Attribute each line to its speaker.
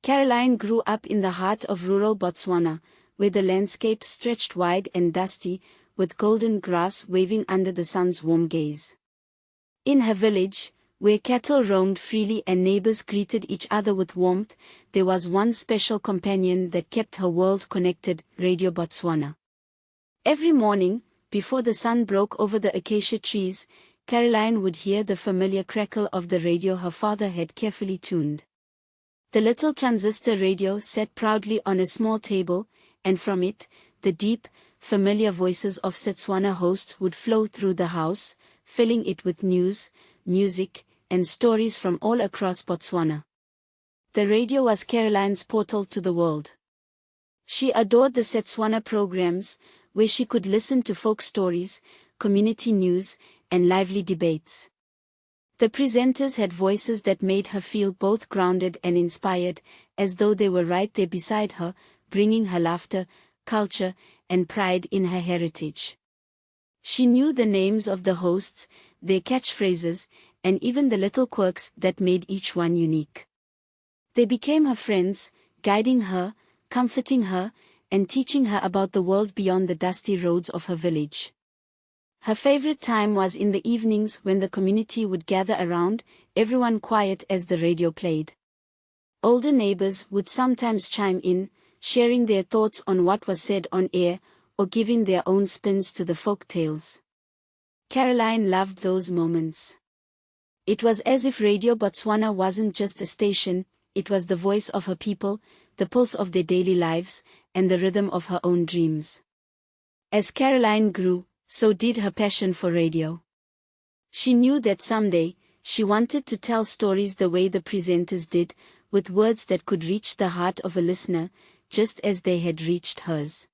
Speaker 1: Caroline grew up in the heart of rural Botswana, where the landscape stretched wide and dusty, with golden grass waving under the sun's warm gaze. In her village, where cattle roamed freely and neighbors greeted each other with warmth, there was one special companion that kept her world connected: Radio Botswana. Every morning, before the sun broke over the acacia trees, Caroline would hear the familiar crackle of the radio her father had carefully tuned. The little transistor radio sat proudly on a small table, and from it, the deep, familiar voices of Setswana hosts would flow through the house, filling it with news, music, and stories from all across Botswana. The radio was Caroline's portal to the world. She adored the Setswana programs, where she could listen to folk stories, community news, and lively debates. The presenters had voices that made her feel both grounded and inspired, as though they were right there beside her, bringing her laughter, culture, and pride in her heritage. She knew the names of the hosts, their catchphrases, and even the little quirks that made each one unique. They became her friends, guiding her, comforting her, and teaching her about the world beyond the dusty roads of her village. Her favorite time was in the evenings when the community would gather around, everyone quiet as the radio played. Older neighbors would sometimes chime in, sharing their thoughts on what was said on air, or giving their own spins to the folk tales. Caroline loved those moments. It was as if Radio Botswana wasn't just a station, it was the voice of her people, the pulse of their daily lives, and the rhythm of her own dreams. As Caroline grew, so did her passion for radio. She knew that someday, she wanted to tell stories the way the presenters did, with words that could reach the heart of a listener, just as they had reached hers.